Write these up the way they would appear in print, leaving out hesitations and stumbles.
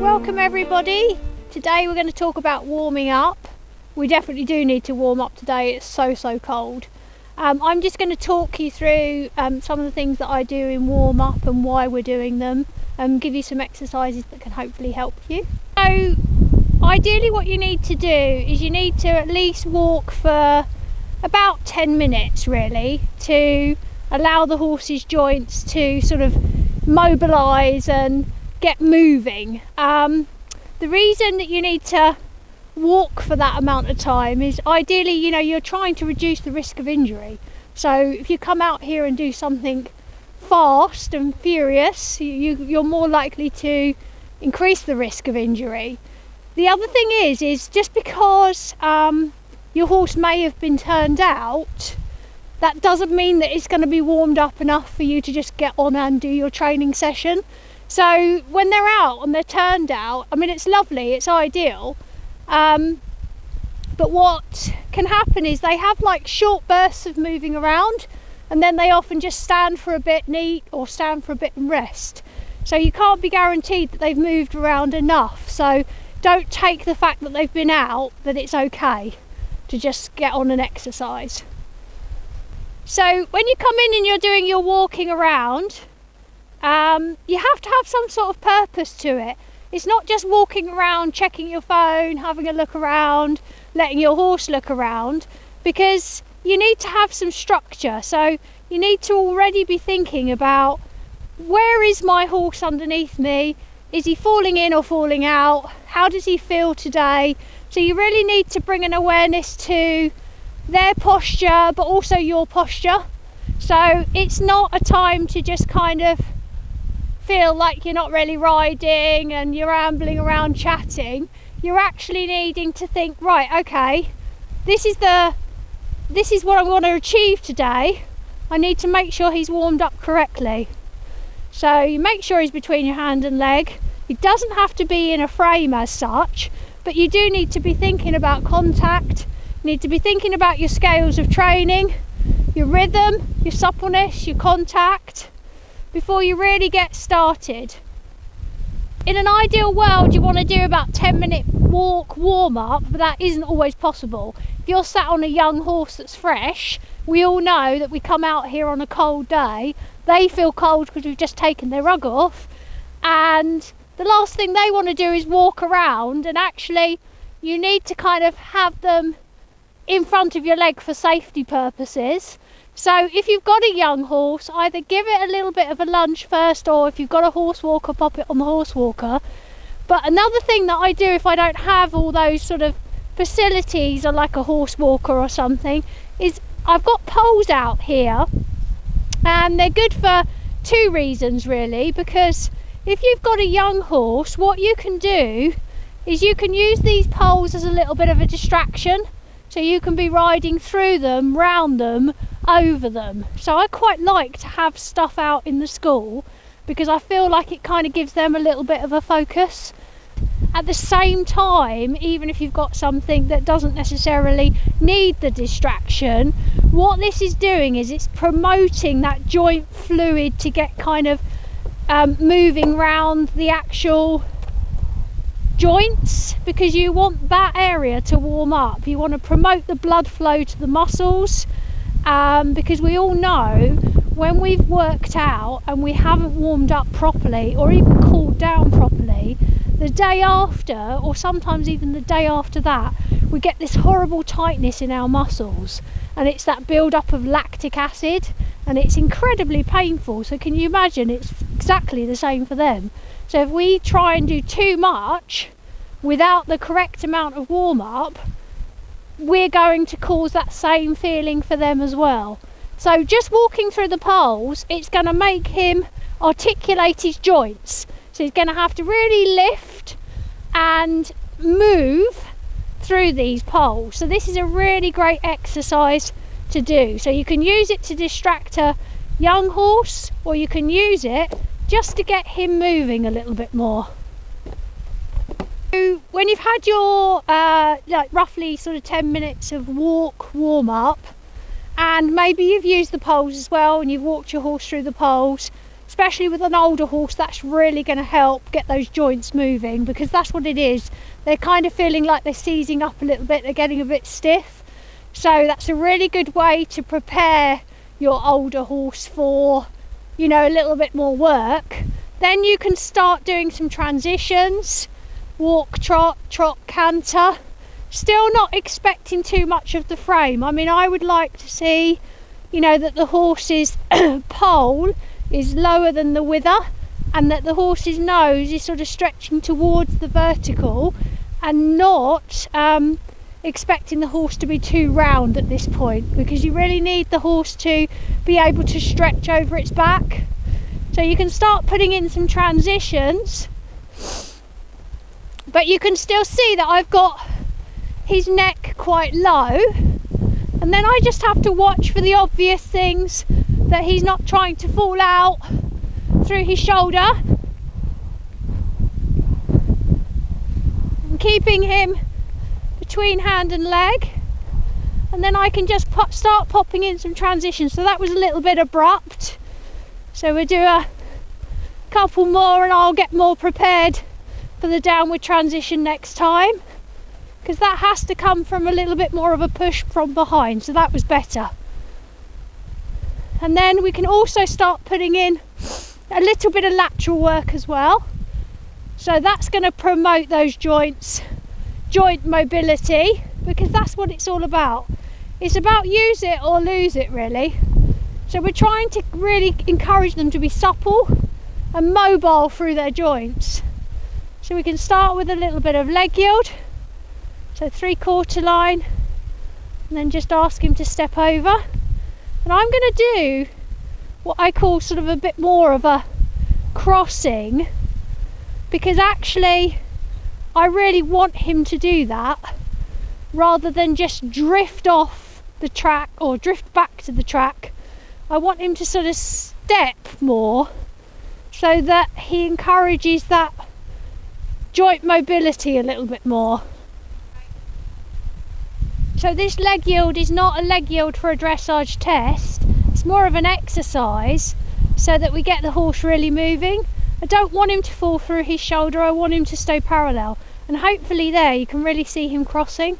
Welcome everybody. Today we're going to talk about warming up. We definitely do need to warm up today, it's so cold. I'm just going to talk you through some of the things that I do in warm up and why we're doing them, and give you some exercises that can hopefully help you. So ideally what you need to do is you need to at least walk for about 10 minutes really, to allow the horse's joints to sort of mobilise and get moving. The reason that you need to walk for that amount of time is ideally, you're trying to reduce the risk of injury. So if you come out here and do something fast and furious, you're more likely to increase the risk of injury. The other thing is just because your horse may have been turned out, that doesn't mean that it's going to be warmed up enough for you to just get on and do your training session. So when they're out and they're turned out, I mean, it's lovely, it's ideal, but what can happen is they have like short bursts of moving around, and then they often just stand for a bit and eat, or stand for a bit and rest. So you can't be guaranteed that they've moved around enough. So don't take the fact that they've been out that it's okay to just get on and exercise. So when you come in and you're doing your walking around, you have to have some sort of purpose to it. It's not just walking around, checking your phone, having a look around, letting your horse look around, because you need to have some structure. So you need to already be thinking about, where is my horse underneath me? Is he falling in or falling out? How does he feel today? So you really need to bring an awareness to their posture, but also your posture. So it's not a time to just kind of feel like you're not really riding and you're ambling around chatting. You're actually needing to think, right, okay, this is what I want to achieve today. I need to make sure he's warmed up correctly. So you make sure he's between your hand and leg. He doesn't have to be in a frame as such, but you do need to be thinking about contact. You need to be thinking about your scales of training, your rhythm, your suppleness, your contact, before you really get started. In an ideal world, you want to do about 10-minute walk warm up, but that isn't always possible. If you're sat on a young horse that's fresh, we all know that we come out here on a cold day, they feel cold because we've just taken their rug off, and the last thing they want to do is walk around. And actually you need to kind of have them in front of your leg for safety purposes. So if you've got a young horse, either give it a little bit of a lunge first, or if you've got a horse walker, pop it on the horse walker. But another thing that I do if I don't have all those sort of facilities, or like a horse walker or something, is I've got poles out here, and they're good for two reasons really. Because if you've got a young horse, what you can do is you can use these poles as a little bit of a distraction. So you can be riding through them, round them, over them. So I quite like to have stuff out in the school, because I feel like it kind of gives them a little bit of a focus. At the same time, even if you've got something that doesn't necessarily need the distraction, what this is doing is it's promoting that joint fluid to get kind of moving around the actual joints, because you want that area to warm up. You want to promote the blood flow to the muscles, because we all know when we've worked out and we haven't warmed up properly, or even cooled down properly, the day after, or sometimes even the day after that, we get this horrible tightness in our muscles, and it's that build up of lactic acid, and it's incredibly painful. So can you imagine? It's exactly the same for them. So if we try and do too much without the correct amount of warm up, we're going to cause that same feeling for them as well. So just walking through the poles, it's going to make him articulate his joints. So he's going to have to really lift and move through these poles. So this is a really great exercise to do. So you can use it to distract a young horse, or you can use it just to get him moving a little bit more. So when you've had your like roughly sort of 10 minutes of walk warm up, and maybe you've used the poles as well and you've walked your horse through the poles, especially with an older horse, that's really going to help get those joints moving, because that's what it is. They're kind of feeling like they're seizing up a little bit, they're getting a bit stiff. So that's a really good way to prepare your older horse for, you know, a little bit more work. Then you can start doing some transitions, walk, trot, trot, canter. Still not expecting too much of the frame. I mean, I would like to see, you know, that the horse's pole is lower than the wither, and that the horse's nose is sort of stretching towards the vertical, and not expecting the horse to be too round at this point, because you really need the horse to be able to stretch over its back. So you can start putting in some transitions, but you can still see that I've got his neck quite low, and then I just have to watch for the obvious things, that he's not trying to fall out through his shoulder. I'm keeping him between hand and leg, and then I can just start popping in some transitions. So that was a little bit abrupt, so we'll do a couple more and I'll get more prepared for the downward transition next time, because that has to come from a little bit more of a push from behind, so that was better. And then we can also start putting in a little bit of lateral work as well, so that's going to promote those joints, joint mobility, because that's what it's all about. It's about use it or lose it, really. So we're trying to really encourage them to be supple and mobile through their joints. So we can start with a little bit of leg yield, so 3/4 line, and then just ask him to step over. And I'm going to do what I call sort of a bit more of a crossing, because actually I really want him to do that rather than just drift off the track or drift back to the track. I want him to sort of step more, so that he encourages that joint mobility a little bit more. So this leg yield is not a leg yield for a dressage test, it's more of an exercise so that we get the horse really moving. I don't want him to fall through his shoulder, I want him to stay parallel, and hopefully there you can really see him crossing.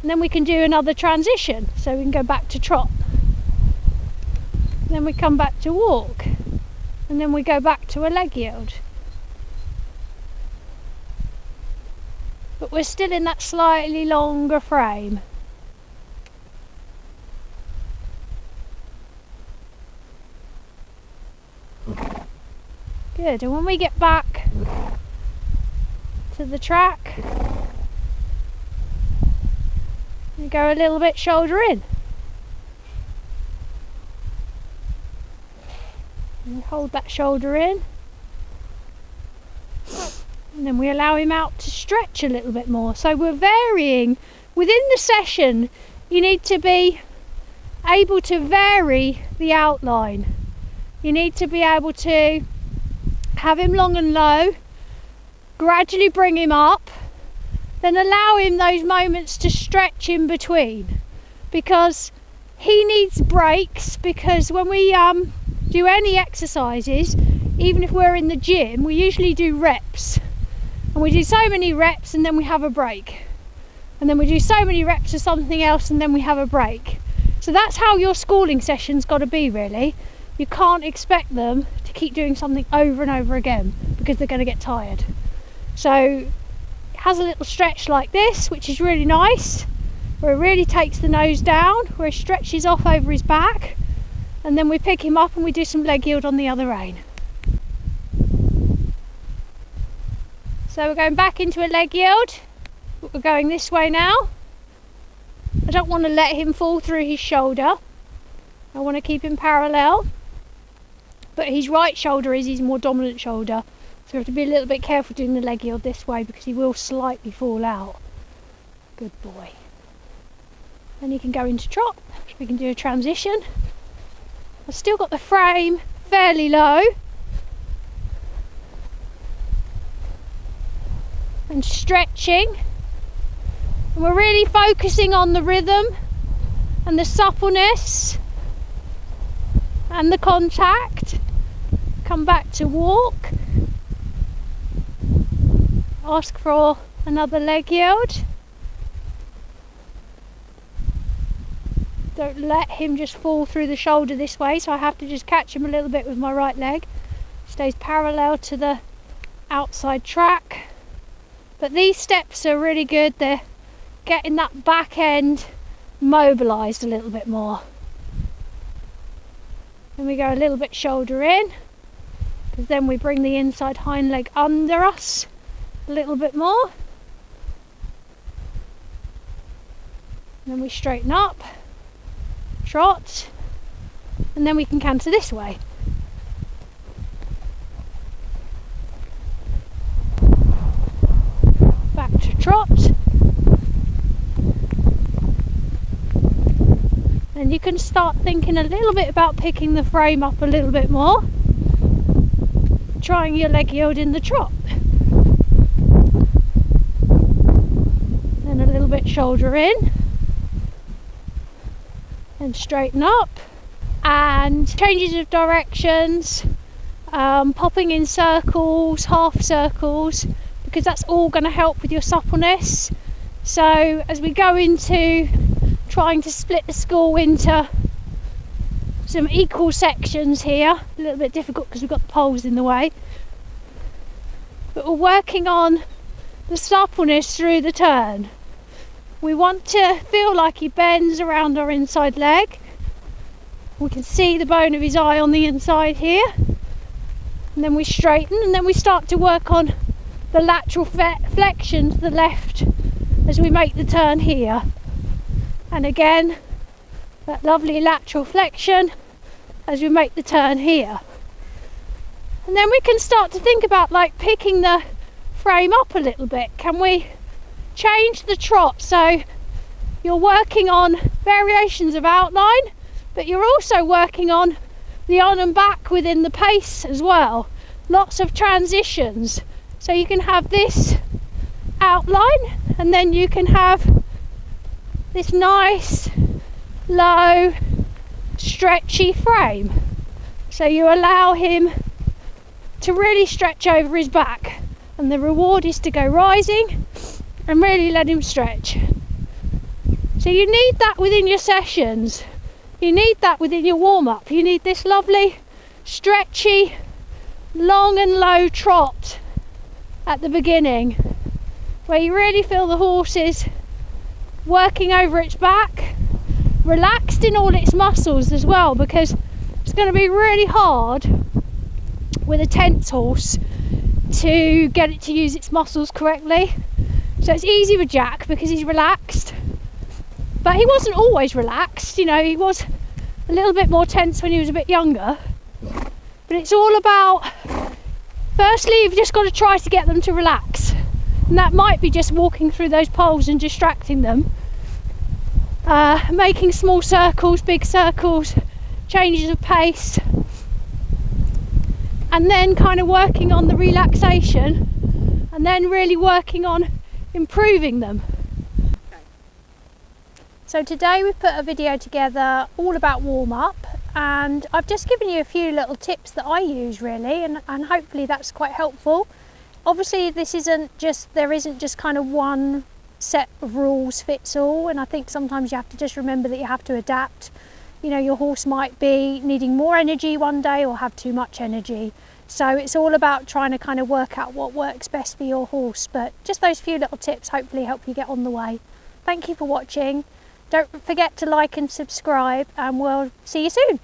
And then we can do another transition, so we can go back to trot, then we come back to walk, and then we go back to a leg yield. But we're still in that slightly longer frame. Good, and when we get back to the track, we go a little bit shoulder in. And hold that shoulder in. And then we allow him out to stretch a little bit more. So we're varying within the session. You need to be able to vary the outline. You need to be able to have him long and low, gradually bring him up, then allow him those moments to stretch in between, because he needs breaks. Because when we do any exercises, even if we're in the gym, we usually do reps. And we do so many reps and then we have a break. And then we do so many reps of something else and then we have a break. So that's how your schooling session's got to be, really. You can't expect them to keep doing something over and over again, because they're going to get tired. So it has a little stretch like this, which is really nice, where it really takes the nose down, where he stretches off over his back, and then we pick him up and we do some leg yield on the other rein. So we're going back into a leg yield, but we're going this way now. I don't want to let him fall through his shoulder. I want to keep him parallel, but his right shoulder is his more dominant shoulder. So we have to be a little bit careful doing the leg yield this way, because he will slightly fall out. Good boy. Then you can go into trot. We can do a transition. I've still got the frame fairly low. And stretching. And we're really focusing on the rhythm and the suppleness. and the contact. Come back to walk. Ask for another leg yield. Don't let him just fall through the shoulder this way, so I have to just catch him a little bit with my right leg. Stays parallel to the outside track. But these steps are really good. They're getting that back end mobilised a little bit more. Then we go a little bit shoulder in, because then we bring the inside hind leg under us a little bit more. And then we straighten up, trot, and then we can canter this way. Back to trot. And you can start thinking a little bit about picking the frame up a little bit more. Trying your leg yield in the trot. Then a little bit shoulder in. And straighten up. And changes of directions. Popping in circles, half circles, because that's all going to help with your suppleness. So as we go into trying to split the school into some equal sections here, a little bit difficult because we've got the poles in the way, but we're working on the suppleness through the turn. We want to feel like he bends around our inside leg. We can see the bone of his eye on the inside here, and then we straighten, and then we start to work on the lateral flexion to the left as we make the turn here. And again, that lovely lateral flexion as we make the turn here. And then we can start to think about like picking the frame up a little bit. Can we change the trot? So you're working on variations of outline, but you're also working on the on and back within the pace as well. Lots of transitions. So you can have this outline, and then you can have this nice, low, stretchy frame. So you allow him to really stretch over his back, and the reward is to go rising and really let him stretch. So you need that within your sessions. You need that within your warm-up. You need this lovely, stretchy, long and low trot at the beginning, where you really feel the horse is working over its back, relaxed in all its muscles as well, because it's going to be really hard with a tense horse to get it to use its muscles correctly. So it's easy with Jack because he's relaxed, but he wasn't always relaxed, you know, he was a little bit more tense when he was a bit younger. But it's all about, firstly, you've just got to try to get them to relax. And that might be just walking through those poles and distracting them. Making small circles, big circles, changes of pace. And then kind of working on the relaxation. And then really working on improving them. So today we've put a video together all about warm-up. And I've just given you a few little tips that I use really, and hopefully that's quite helpful. Obviously there isn't just kind of one set of rules fits all, and I think sometimes you have to just remember that you have to adapt. You know, your horse might be needing more energy one day or have too much energy. So it's all about trying to kind of work out what works best for your horse. But just those few little tips hopefully help you get on the way. Thank you for watching. Don't forget to like and subscribe, and we'll see you soon.